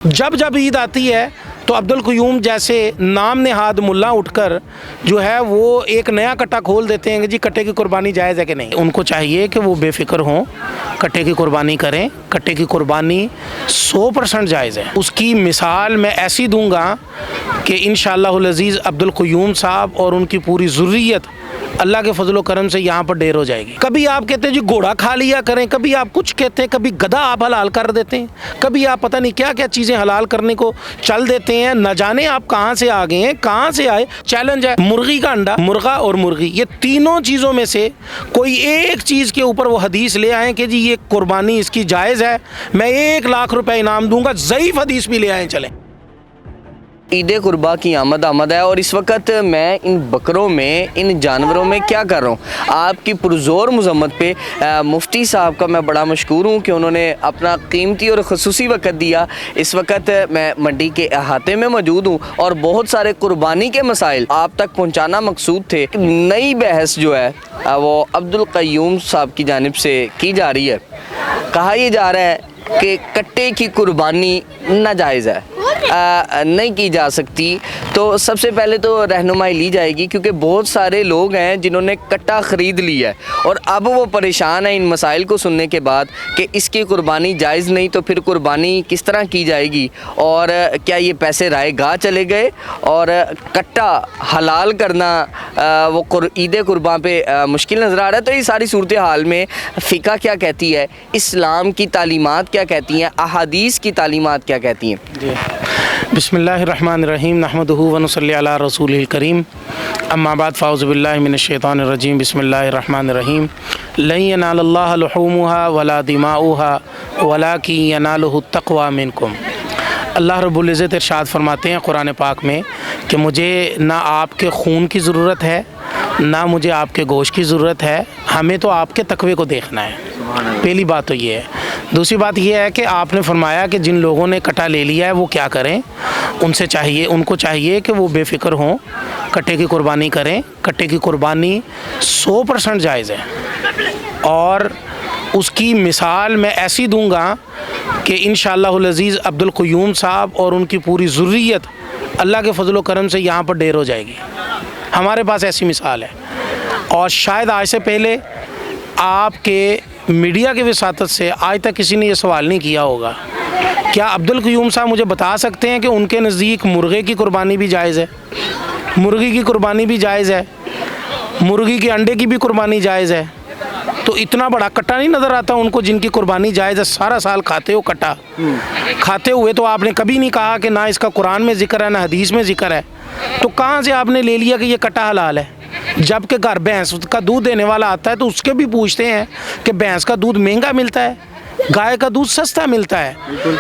جب جب عید آتی ہے تو عبدالقیوم جیسے نام نہاد ملا اٹھ کر جو ہے وہ ایک نیا کٹا کھول دیتے ہیں کہ جی کٹے کی قربانی جائز ہے کہ نہیں. ان کو چاہیے کہ وہ بے فکر ہوں, کٹے کی قربانی کریں. کٹے کی قربانی 100% جائز ہے. اس کی مثال میں ایسی دوں گا کہ انشاءاللہ العزیز عبدالقیوم صاحب اور ان کی پوری ذریت اللہ کے فضل و کرم سے یہاں پر ڈھیر ہو جائے گی. کبھی آپ کہتے ہیں جی گھوڑا کھا لیا کریں, کبھی آپ کچھ کہتے ہیں, کبھی گدھا آپ حلال کر دیتے ہیں, کبھی آپ پتہ نہیں کیا کیا چیزیں حلال کرنے کو چل دیتے ہیں. نہ جانے آپ کہاں سے آ گئے ہیں, کہاں سے آئے. چیلنج ہے, مرغی کا انڈا, مرغا اور مرغی, یہ تینوں چیزوں میں سے کوئی ایک چیز کے اوپر وہ حدیث لے آئیں کہ جی یہ قربانی اس کی جائز ہے, میں 1,00,000 روپے انعام دوں گا. ضعیف حدیث بھی لے آئیں چلیں. عید قربا کی آمد ہے اور اس وقت میں ان بکروں میں, ان جانوروں میں کیا کر رہا ہوں. آپ کی پرزور مذمت پہ مفتی صاحب کا میں بڑا مشکور ہوں کہ انہوں نے اپنا قیمتی اور خصوصی وقت دیا. اس وقت میں منڈی کے احاطے میں موجود ہوں اور بہت سارے قربانی کے مسائل آپ تک پہنچانا مقصود تھے. نئی بحث جو ہے وہ عبدالقیوم صاحب کی جانب سے کی جا رہی ہے. کہا یہ جا رہا ہے کہ کٹے کی قربانی ناجائز ہے, نہیں کی جا سکتی. تو سب سے پہلے تو رہنمائی لی جائے گی کیونکہ بہت سارے لوگ ہیں جنہوں نے کٹا خرید لیا ہے اور اب وہ پریشان ہیں ان مسائل کو سننے کے بعد کہ اس کی قربانی جائز نہیں تو پھر قربانی کس طرح کی جائے گی اور کیا یہ پیسے رائے گاہ چلے گئے. اور کٹا حلال کرنا وہ عید قربان پہ مشکل نظر آ رہا ہے. تو یہ ساری صورتحال میں فقہ کیا کہتی ہے, اسلام کی تعلیمات کیا کہتی ہیں, احادیث کی تعلیمات کیا کہتی ہیں. بسم اللہ الرحمن الرحیم, نحمدہ ونصلی علی رسولہ الکریم, اما بعد فاعوذ باللہ من الشیطان الرجیم. بسم اللہ الرحمن الرحیم. لن ینال اللہ لحومها ولا دماؤها ولکن ینالہ التقوی منکم. اللہ رب العزت ارشاد فرماتے ہیں قرآن پاک میں کہ مجھے نہ آپ کے خون کی ضرورت ہے, نہ مجھے آپ کے گوشت کی ضرورت ہے, ہمیں تو آپ کے تقوی کو دیکھنا ہے. پہلی بات تو یہ ہے. دوسری بات یہ ہے کہ آپ نے فرمایا کہ جن لوگوں نے کٹا لے لیا ہے وہ کیا کریں. ان کو چاہیے کہ وہ بے فکر ہوں, کٹے کی قربانی کریں. کٹے کی قربانی 100% جائز ہے اور اس کی مثال میں ایسی دوں گا کہ انشاءاللہ العزیز عبدالقیوم صاحب اور ان کی پوری ذریت اللہ کے فضل و کرم سے یہاں پر ڈھیر ہو جائے گی. ہمارے پاس ایسی مثال ہے اور شاید آج سے پہلے آپ کے میڈیا کے وساطت سے آج تک کسی نے یہ سوال نہیں کیا ہوگا. کیا عبدالقیوم صاحب مجھے بتا سکتے ہیں کہ ان کے نزدیک مرغے کی قربانی بھی جائز ہے, مرغی کی قربانی بھی جائز ہے, مرغی کے انڈے کی بھی قربانی جائز ہے؟ تو اتنا بڑا کٹا نہیں نظر آتا ان کو جن کی قربانی جائز ہے. سارا سال کھاتے ہو کٹا, کھاتے ہوئے تو آپ نے کبھی نہیں کہا کہ نہ اس کا قرآن میں ذکر ہے نہ حدیث میں ذکر ہے. تو کہاں سے آپ نے لے لیا کہ یہ کٹا حلال ہے؟ جب کہ گھر بھینس کا دودھ دینے والا آتا ہے تو اس کے بھی پوچھتے ہیں کہ بھینس کا دودھ مہنگا ملتا ہے, گائے کا دودھ سستا ملتا ہے.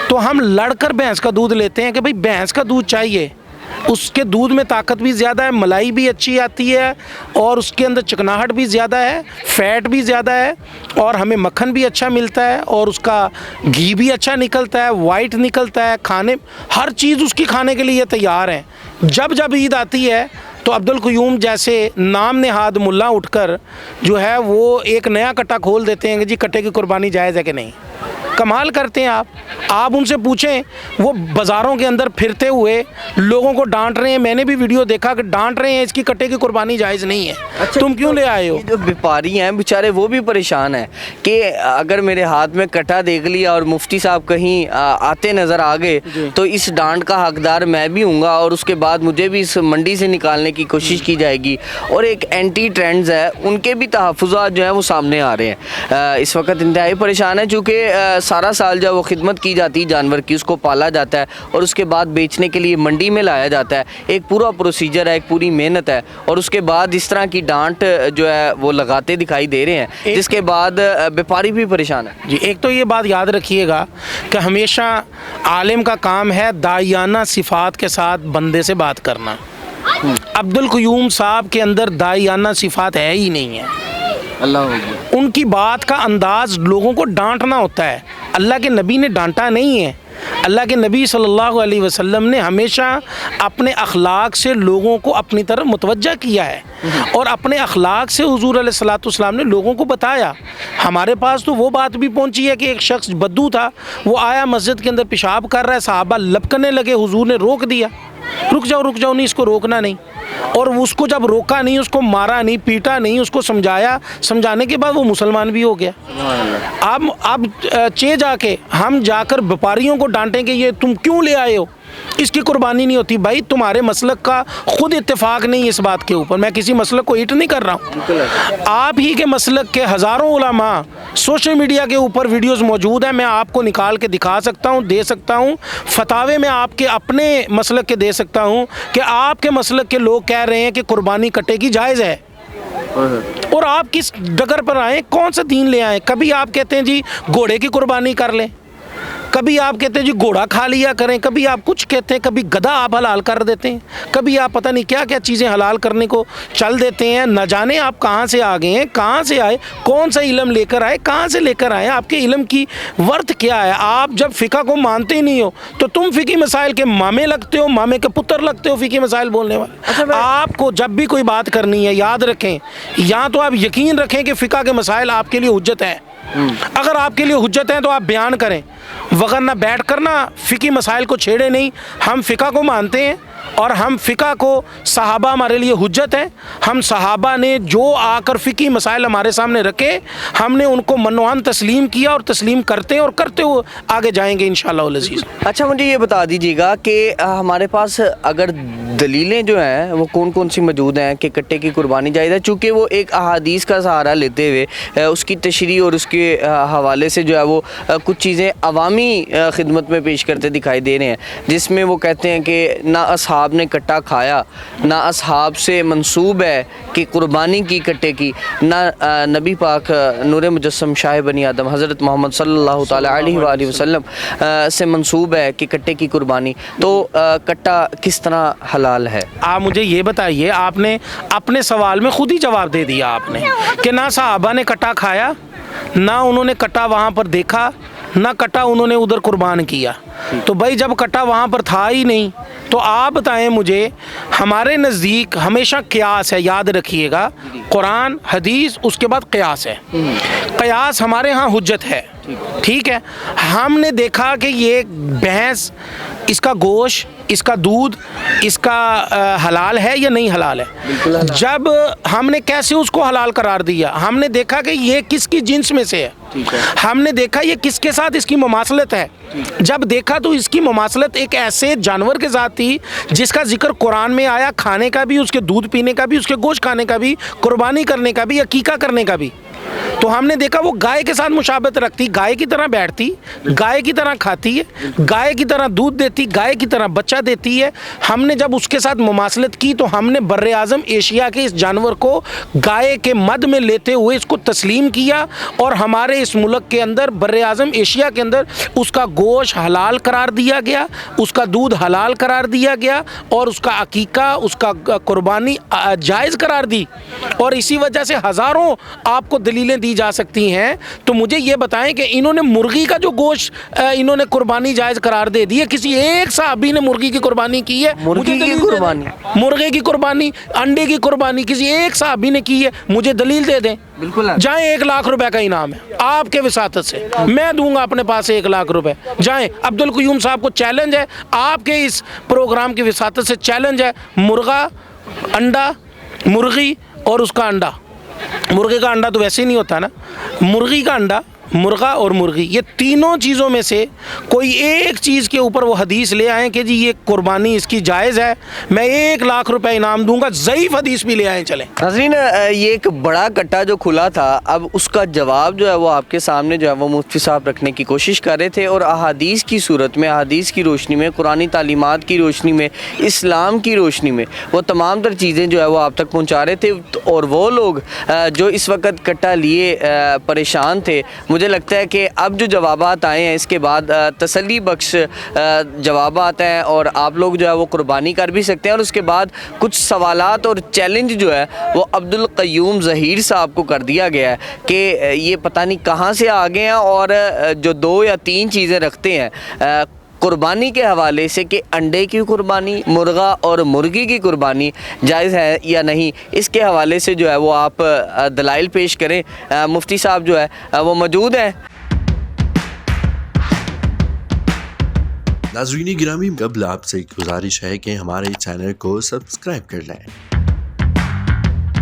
تو ہم لڑ کر بھینس کا دودھ لیتے ہیں کہ بھئی بھینس کا دودھ چاہیے, اس کے دودھ میں طاقت بھی زیادہ ہے, ملائی بھی اچھی آتی ہے اور اس کے اندر چکناہٹ بھی زیادہ ہے, فیٹ بھی زیادہ ہے اور ہمیں مکھن بھی اچھا ملتا ہے اور اس کا گھی بھی اچھا نکلتا ہے, وائٹ نکلتا ہے. کھانے ہر چیز اس کی کھانے کے لیے تیار ہیں. جب جب عید آتی ہے تو عبدالقیوم جیسے نام نہاد ملا اٹھ کر جو ہے وہ ایک نیا کٹا کھول دیتے ہیں کہ جی کٹے کی قربانی جائز ہے کہ نہیں. کمال کرتے ہیں آپ ان سے پوچھیں, وہ بازاروں کے اندر پھرتے ہوئے لوگوں کو ڈانٹ رہے ہیں. میں نے بھی ویڈیو دیکھا کہ ڈانٹ رہے ہیں اس کی کٹے کی قربانی جائز نہیں ہے. اچھا, تم کیوں لے آئے ہو؟ جو بیپاری ہیں بیچارے وہ بھی پریشان ہیں کہ اگر میرے ہاتھ میں کٹا دیکھ لیا اور مفتی صاحب کہیں آتے نظر آ گئے تو اس ڈانٹ کا حقدار میں بھی ہوں گا اور اس کے بعد مجھے بھی اس منڈی سے نکالنے کی کوشش کی جائے گی. اور ایک اینٹی ٹرینڈز ہے, ان کے بھی تحفظات جو ہیں وہ سامنے آ رہے ہیں. اس وقت انتہائی پریشان ہے چونکہ سارا سال جب وہ خدمت کی جاتی ہے جانور کی, اس کو پالا جاتا ہے اور اس کے بعد بیچنے کے لیے منڈی میں لایا جاتا ہے. ایک پورا پروسیجر ہے, ایک پوری محنت ہے اور اس کے بعد اس طرح کی ڈانٹ جو ہے وہ لگاتے دکھائی دے رہے ہیں جس کے بعد بیپاری بھی پریشان ہے. جی, ایک تو یہ بات یاد رکھیے گا کہ ہمیشہ عالم کا کام ہے داعیانہ صفات کے ساتھ بندے سے بات کرنا. عبدالقیوم صاحب کے اندر داعیانہ صفات ہے ہی نہیں ہے. ان کی بات کا انداز لوگوں کو ڈانٹنا ہوتا ہے. اللہ کے نبی نے ڈانٹا نہیں ہے, اللہ کے نبی صلی اللہ علیہ وسلم نے ہمیشہ اپنے اخلاق سے لوگوں کو اپنی طرف متوجہ کیا ہے، اور اپنے اخلاق سے حضور علیہ الصلوۃ والسلام نے لوگوں کو بتایا۔ ہمارے پاس تو وہ بات بھی پہنچی ہے کہ ایک شخص بدو تھا، وہ آیا مسجد کے اندر پیشاب کر رہا ہے، صحابہ لپکنے لگے، حضور نے روک دیا، رک جاؤ نہیں، اس کو روکنا نہیں، اور اس کو جب روکا نہیں، اس کو مارا نہیں، پیٹا نہیں، اس کو سمجھانے کے بعد وہ مسلمان بھی ہو گیا۔ اب ہم جا کر ویپاریوں کو ڈانٹیں کہ یہ تم کیوں لے آئے ہو، اس کی قربانی نہیں ہوتی۔ بھائی تمہارے مسلک کا خود اتفاق نہیں اس بات کے اوپر، میں کسی مسلک کو ہٹ نہیں کر رہا ہوں، آپ ہی کے مسلک کے ہزاروں علماء سوشل میڈیا کے اوپر ویڈیوز موجود ہیں، میں آپ کو نکال کے دکھا سکتا ہوں، دے سکتا ہوں، فتاوے میں آپ کے اپنے مسلک کے دے سکتا ہوں کہ آپ کے مسلک کے لوگ کہہ رہے ہیں کہ قربانی کٹے کی جائز ہے، اور آپ کس ڈگر پر آئیں، کون سا دین لے آئیں؟ کبھی آپ کہتے ہیں جی گھوڑے کی قربانی کر لیں، کبھی آپ کہتے ہیں جی گھوڑا کھا لیا کریں، کبھی آپ کچھ کہتے ہیں، کبھی گدھا آپ حلال کر دیتے ہیں، کبھی آپ پتہ نہیں کیا کیا چیزیں حلال کرنے کو چل دیتے ہیں۔ نہ جانے آپ کہاں سے آ گئے ہیں، کہاں سے آئے، کون سا علم لے کر آئے، کہاں سے لے کر آئے، آپ کے علم کی ورتھ کیا ہے؟ آپ جب فقہ کو مانتے ہی نہیں ہو تو تم فقی مسائل کے مامے لگتے ہو، مامے کے پتر لگتے ہو فقی مسائل بولنے والے۔ آپ کو جب بھی کوئی بات کرنی ہے یاد رکھیں، یا تو آپ یقین رکھیں کہ فقہ کے مسائل آپ کے لیے حجت ہے، اگر آپ کے لیے حجت ہیں تو آپ بیان کریں، وغیرہ بیٹھ کر نہ فقی مسائل کو چھیڑے نہیں۔ ہم فقہ کو مانتے ہیں، اور ہم فقہ کو، صحابہ ہمارے لیے حجت ہیں، ہم صحابہ نے جو آ کر فقی مسائل ہمارے سامنے رکھے، ہم نے ان کو منوان تسلیم کیا، اور تسلیم کرتے ہیں اور کرتے ہوئے آگے جائیں گے انشاءاللہ العزیز۔ اچھا مجھے یہ بتا دیجیے گا کہ ہمارے پاس اگر دلیلیں جو ہیں وہ کون کون سی موجود ہیں کہ کٹے کی قربانی جائز ہے، چونکہ وہ ایک احادیث کا سہارا لیتے ہوئے اس کی تشریح اور اس کے حوالے سے جو ہے وہ کچھ چیزیں عوامی خدمت میں پیش کرتے دکھائی دے رہے ہیں، جس میں وہ کہتے ہیں کہ نہ اصحاب نے کٹا کھایا، نہ اصحاب سے منسوب ہے کہ قربانی کی کٹے کی، نہ نبی پاک نور مجسم شاہ بنی آدم حضرت محمد صلی اللہ تعالیٰ علیہ وآلہ وسلم سے منسوب ہے کہ کٹے کی قربانی، تو کٹا کس طرح حلال ہے؟ آپ مجھے یہ بتائیے، آپ نے اپنے سوال میں خود ہی جواب دے دیا آپ نے کہ نہ صحابہ نے کٹا کھایا، نہ انہوں نے کٹا وہاں پر دیکھا، نہ کٹا انہوں نے ادھر قربان کیا۔ تو بھائی جب کٹا وہاں پر تھا ہی نہیں تو آپ بتائیں مجھے، ہمارے نزدیک ہمیشہ قیاس ہے، یاد رکھیے گا، قرآن حدیث اس کے بعد قیاس ہے، قیاس ہمارے ہاں حجت ہے، ٹھیک ہے۔ ہم نے دیکھا کہ یہ بھینس، اس کا گوشت، اس کا دودھ، اس کا حلال ہے یا نہیں حلال ہے، جب ہم نے کیسے اس کو حلال قرار دیا، ہم نے دیکھا کہ یہ کس کی جنس میں سے ہے، ہم نے دیکھا یہ کس کے ساتھ اس کی مماثلت ہے، جب دیکھا تو اس کی مماثلت ایک ایسے جانور کے ساتھ تھی جس کا ذکر قرآن میں آیا، کھانے کا بھی، اس کے دودھ پینے کا بھی، اس کے گوشت کھانے کا بھی، قربانی کرنے کا بھی، عقیقہ کرنے کا بھی۔ تو ہم نے دیکھا وہ گائے کے ساتھ مشابہت رکھتی، گائے کی طرح بیٹھتی، گائے کی طرح کھاتی ہے، گائے کی طرح دودھ دیتی، گائے کی طرح بچہ دیتی ہے۔ ہم نے جب اس کے ساتھ مماثلت کی تو ہم نے بر اعظم ایشیا کے اس جانور کو گائے کے مد میں لیتے ہوئے اس کو تسلیم کیا، اور ہمارے اس ملک کے اندر، بر اعظم ایشیا کے اندر، اس کا گوشت حلال قرار دیا گیا، اس کا دودھ حلال قرار دیا گیا، اور اس کا عقیقہ، اس کا قربانی جائز قرار دی۔ اور اسی وجہ سے ہزاروں آپ کو دلیلیں دی جا سکتی ہیں۔ تو مجھے یہ بتائیں کہ انہوں نے مرغی کا جو گوشت انہوں نے قربانی جائز قرار دے دی ہے، کسی ایک صحابی نے مرغی کی قربانی کی ہے؟ مرغی کی قربانی، مرغے کی قربانی، انڈے کی قربانی کسی ایک صحابی نے کی ہے؟ مجھے دلیل دے دیں، جائیں 1 لاکھ روپے کا انعام ہے آپ کے وساطت سے، میں دوں گا اپنے پاس 1 لاکھ روپے، جائیں۔ عبد القیوم صاحب کو چیلنج ہے، آپ کے اس پروگرام کی وساطت سے چیلنج ہے، مرغا، انڈا، مرغی اور اس کا انڈا، مرغے کا انڈا تو ویسے ہی نہیں ہوتا نا، مرغی کا انڈا، مرغا اور مرغی، یہ تینوں چیزوں میں سے کوئی ایک چیز کے اوپر وہ حدیث لے آئیں کہ جی یہ قربانی اس کی جائز ہے، میں 1 لاکھ روپے انعام دوں گا، ضعیف حدیث بھی لے آئیں چلیں۔ ناظرین، یہ ایک بڑا کٹا جو کھلا تھا، اب اس کا جواب جو ہے وہ آپ کے سامنے جو ہے وہ مفتی صاحب رکھنے کی کوشش کر رہے تھے، اور احادیث کی صورت میں، احادیث کی روشنی میں، قرآنی تعلیمات کی روشنی میں، اسلام کی روشنی میں وہ تمام تر چیزیں جو ہے وہ آپ تک پہنچا رہے تھے۔ اور وہ لوگ جو اس وقت کٹا لیے پریشان تھے، مجھے لگتا ہے کہ اب جو جوابات آئے ہیں اس کے بعد تسلی بخش جوابات ہیں، اور آپ لوگ جو ہے وہ قربانی کر بھی سکتے ہیں۔ اور اس کے بعد کچھ سوالات اور چیلنج جو ہے وہ عبد القیوم ظہیر صاحب کو کر دیا گیا ہے کہ یہ پتہ نہیں کہاں سے آ گئے ہیں، اور جو 2 یا 3 چیزیں رکھتے ہیں، قربانی کے حوالے سے کہ انڈے کی قربانی، مرغا اور مرغی کی قربانی جائز ہے یا نہیں، اس کے حوالے سے جو ہے وہ آپ دلائل پیش کریں. مفتی صاحب جو ہے وہ موجود ہیں. ناظرین گرامی، قبل آپ سے گزارش ہے کہ ہمارے چینل کو سبسکرائب کر لیں